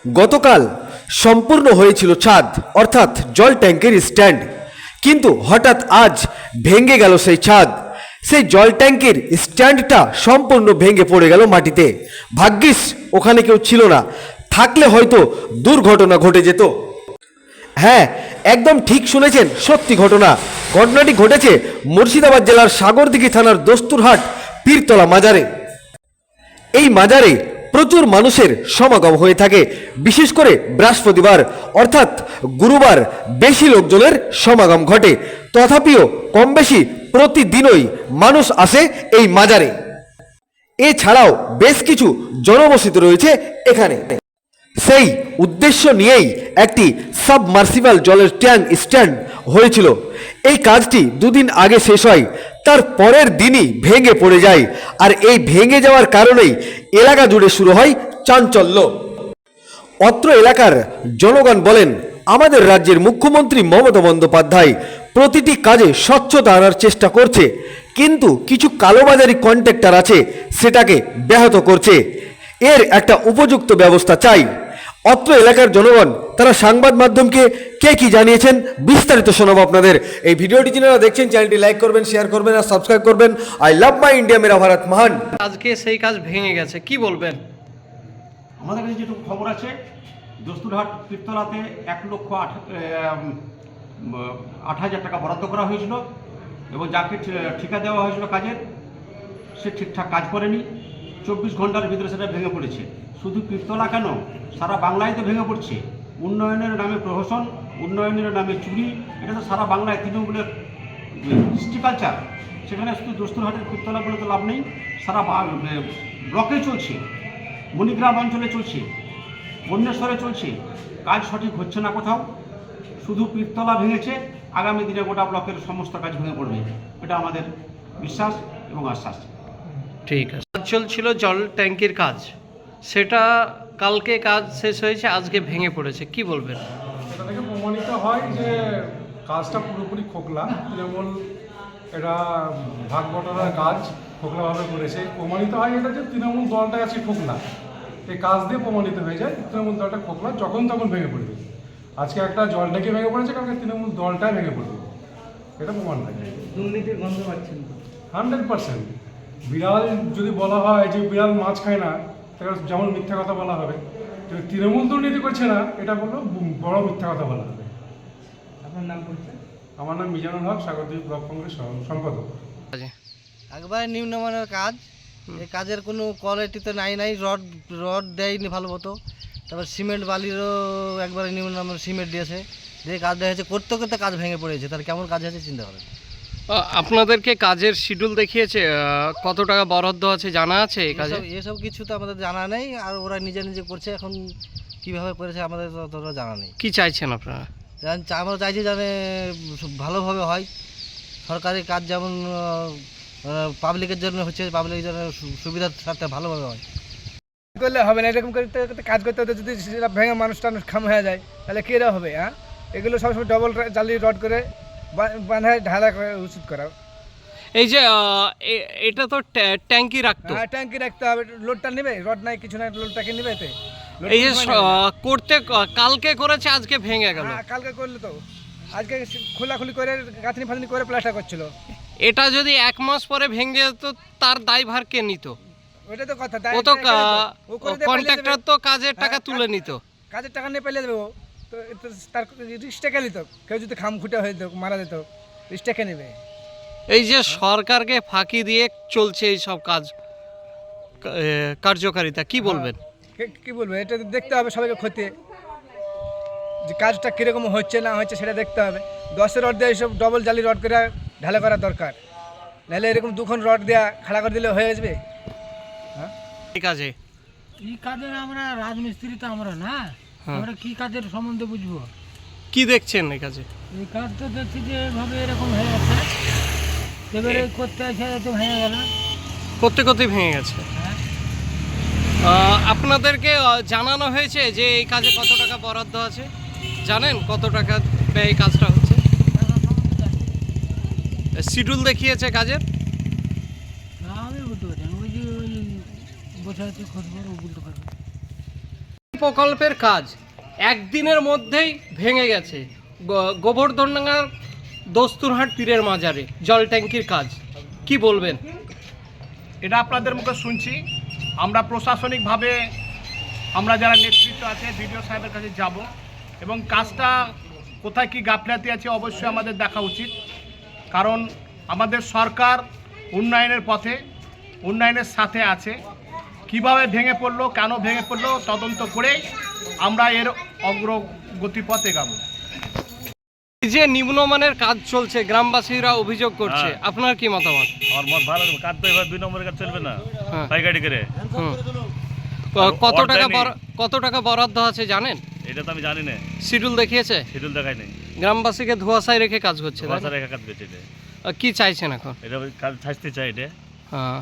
গতকাল সম্পূর্ণ হয়েছিল ছাদ অর্থাৎ জল ট্যাঙ্কের স্ট্যান্ড, কিন্তু হঠাৎ আজ ভেঙে গেল সেই ছাদ। সেই জল ট্যাঙ্কের স্ট্যান্ডটা সম্পূর্ণ ভেঙে পড়ে গেল মাটিতে। ভাগ্যিস ওখানে কেউ ছিল না, থাকলে হয়তো দুর্ঘটনা ঘটে যেত। হ্যাঁ, একদম ঠিক শুনেছেন, সত্যি ঘটনা। ঘটনাটি ঘটেছে মুর্শিদাবাদ জেলার সাগরদিঘি থানার দস্তুরহাট পীরতলা মাজারে। এই মাজারে প্রচুর মানুষের সমাগম হয়ে থাকে, বিশেষ করে বৃহস্পতিবার অর্থাৎ গুরুবার বেশি লোকজনের সমাগম ঘটে। তথাপিও কম বেশি প্রতিদিনই মানুষ আসে এই মাজারে। এছাড়াও বেশ কিছু জনবসতি রয়েছে এখানে। সেই উদ্দেশ্য নিয়েই একটি সাবমার্সিবল জলের ট্যাঙ্ক স্ট্যান্ড হয়েছিল। এই কাজটি দুদিন আগে শেষ হয়, তার পরের দিনই ভেঙে পড়ে যায়। আর এই ভেঙে যাওয়ার কারণেই এলাকা জুড়ে শুরু হয় চাঞ্চল্য। অত্র এলাকার জনগণ বলেন, আমাদের রাজ্যের মুখ্যমন্ত্রী মমতা বন্দ্যোপাধ্যায় প্রতিটি কাজে স্বচ্ছতা আনার চেষ্টা করছে, কিন্তু কিছু কালোবাজারি কন্ট্রাক্টর আছে সেটাকে ব্যাহত করছে। এর একটা উপযুক্ত ব্যবস্থা চাই। অত্র এলাকার জনগণ তারা সংবাদ মাধ্যমকে কে কি জানিয়েছেন বিস্তারিত শোনাবো আপনাদের। এই ভিডিওটি যারা দেখছেন চ্যানেলটি লাইক করবেন, শেয়ার করবেন আর সাবস্ক্রাইব করবেন। আই লাভ মাই ইন্ডিয়া, মেরা ভারত মহান। আজকে সেই কাজ ভেঙে গেছে, কি বলবেন? আমাদের কাছে যেটুকু খবর আছে, দস্তুরহাট পীরতলাতে 1,08,000 টাকা বরাদ্দ করা হয়েছিল এবং যাকে ঠিকা দেওয়া হয়েছিল কাজের, সে ঠিকঠাক কাজ করেনি। 24 ঘন্টার ভিতরে সেটা ভেঙে পড়েছে। শুধু পীরতলা কেন, সারা বাংলায় তো ভেঙে পড়ছে। উন্নয়নের নামে প্রহসন, উন্নয়নের নামে চুরি, এটা তো সারা বাংলায় তৃণমূলের কৃষ্টি কালচার। সেখানে শুধু দস্তুরহাটের পীরতলা বলে তো লাভ নেই, সারা ব্লকে চলছে, মণিগ্রাম অঞ্চলে চলছে, বন্যেশ্বরে চলছে। কাজ সঠিক হচ্ছে না কোথাও। শুধু পীরতলা ভেঙেছে, আগামী দিনে গোটা ব্লকের সমস্ত কাজ ভেঙে পড়বে, এটা আমাদের বিশ্বাস এবং আশ্বাস। ঠিক আছে, কাজ চলছিল জল ট্যাঙ্কির কাজ, সেটা কালকে কাজ শেষ হয়েছে, আজকে ভেঙে পড়েছে, কি বলবেন? এটা থেকে প্রমাণিত হয় যে কাজটা পুরোপুরি খোকলা। তৃণমূল এটা ভাগ বটরার কাজ খোকলাভাবে করেছে। প্রমাণিত হয় এটা যে তৃণমূল দলটা আছে খোকলা। এই কাজ দিয়ে প্রমাণিত হয়ে যায় তৃণমূল দলটা খোকলা, যখন তখন ভেঙে পড়বে। আজকে একটা জল ট্যাঙ্কি ভেঙে পড়েছে, কালকে তৃণমূল দলটাই ভেঙে পড়বে, এটা প্রমাণ থাকে। দুর্নীতির গন্ধ পাচ্ছেন? 100%। বিড়াল যদি বলা হয় যে বিড়াল মাছ খায় না, তাহলে যেমন মিথ্যা কথা বলা হবে। তৃণমূল দুর্নীতি করছে না, এটা বললেও বড় মিথ্যা কথা বলা হবে। আপনার নাম বলছেন? আমার নাম মিজানুল হক, সাগরদ্বীপ ব্লক কংগ্রেস সম্পাদক। একবারে নিম্নমানের কাজ। এই কাজের কোনো কোয়ালিটি তো নাই রড রড দেয়নি ভালো মতো। তারপর সিমেন্ট বালিরও একবারে নিম্নমানের সিমেন্ট দিয়েছে, যে কাজটা হয়েছে করতে করতে কাজ ভেঙে পড়েছে। তার কেমন কাজ হয়েছে চিন্তা করেন। আপনাদেরকে কাজের শিডিউল দেখিয়েছে, কত টাকা বরাদ্দ আছে জানা আছে এই কাজে? এসব কিছু তো আমাদের জানা নেই, আর ওরা নিজে নিজে করছে। এখন কিভাবে করেছে আমাদের ততটা জানা নেই। কি চাইছেন আপনারা? আমরা চাইছি যেন ভালোভাবে হয়। সরকারি কাজ যেমন পাবলিকের জন্য হচ্ছে, পাবলিকের জন্য সুবিধার সাথে ভালোভাবে হয়। করলে হবে না, এরকম করতে কাজ করতে হতে যদি সেটা ভেঙে মানুষ টানুষ খাম হয়ে যায়, তাহলে কী হবে? হ্যাঁ, এগুলো সবসময় ডবল জালি রড করে বাঁধায় ঢালা করে উচিত করা। এই যে এটা তো ট্যাঙ্কি রাখতো। হ্যাঁ, ট্যাঙ্কি রাখতে হবে, লোডটা নেবে, রড নাই কিছু নাই, লোডটাকে নেবে। এতে এই যে করতে কালকে করেছে, আজকে ভেঙে গেল। কালকে করলে তো আজকে খোলাখুলি করে গাঁথনি ফাথনি করে প্লাস্টার করছিল। এটা যদি 1 মাস পরে ভেঙে যেত, তার দায়ভার কে নিত? ওইটা তো কথা। ও তো কন্ট্রাক্টর তো কাজের টাকা তুলে নিত। কাজের টাকা নিয়ে পেলে দেবে ও তো, তার রিস্কটাকে নিত। কেউ যদি খাম খুঁটে হয়ে যেত, মারা যেত, রিস্কটাকে নেবে। এই যে সরকারকে ফাঁকি দিয়ে চলছে এই সব কাজ কার্যকারিতা, কি বলবেন? কি বলবো, এটা দেখতে হবে সবাইকে খতিয়ে, যে কাজটা কীরকম হচ্ছে না হচ্ছে সেটা দেখতে হবে। 10 রড দিয়ে এইসব ডবল জালি রড করে ঢালা করা দরকার, নাহলে এরকম 2খন রড দেওয়া খাড়া করে দিলে হয়ে যাবে। হ্যাঁ, ঠিক আছে। এই কাজের আমরা রাজমিস্ত্রি তো আমরা না, আমরা কি কাজের সম্বন্ধে বুঝবো? কি দেখছেন এই কাজে? এই কাজ তো দেখছি যে এভাবে এরকম হয়ে গেছে, এবারে করতে আসে তো ভেঙে গেল। করতে করতে ভেঙে গেছে। আপনাদেরকে জানানো হয়েছে যে এই কাজে কত টাকা বরাদ্দ আছে? জানেন কত টাকা ব্যয় কাজটা হচ্ছে? শিডিউল দেখিয়েছে কাজের? না, আমি বলতে পারি না, ওই যে ওই বসে আছে খোঁজ বলতে পারবে। প্রকল্পের কাজ একদিনের মধ্যেই ভেঙে গেছে গোবর্ধনডাঙ্গার দস্তুরহাট পীরের মাজারে জল ট্যাঙ্কির কাজ কি বলবেন? এটা আপনাদের মুখে শুনছি। আমরা প্রশাসনিকভাবে আমরা যারা নেতৃত্ব আছে বিডিও সাহেবের কাছে যাব এবং কাজটা কোথায় কি গাফিলতি আছে অবশ্যই আমাদের দেখা উচিত, কারণ আমাদের সরকার উন্নয়নের পথে, উন্নয়নের সাথে আছে। কিভাবে ভেঙে পড়লো, কেন ভেঙে পড়লো তদন্ত করেই আমরা এর অগ্রগতি পথে এগাবো। এই যে নিম্নমানের কাজ চলছে গ্রামবাসীরা অভিযোগ করছে, আপনার কি মতামত? আমার মত ভালো, কাজ তো এবার 2 নম্বরের কাজ চলবে না, হ্যাঁ। পাইকারি করে। হুম। আর কত টাকা বরাদ্দ আছে জানেন? এটা তো আমি জানি না, শিডিউল দেখিয়েছে? শিডিউল দেখাই নেই। গ্রামবাসীকে ধোঁয়াশায় রেখে কাজ করছে, তাই না? বাচ্চা রেখা কাজ করছে এটা। কি চাইছেন এখন? এটা কাজ ছাড়তে চাই এটা। হ্যাঁ।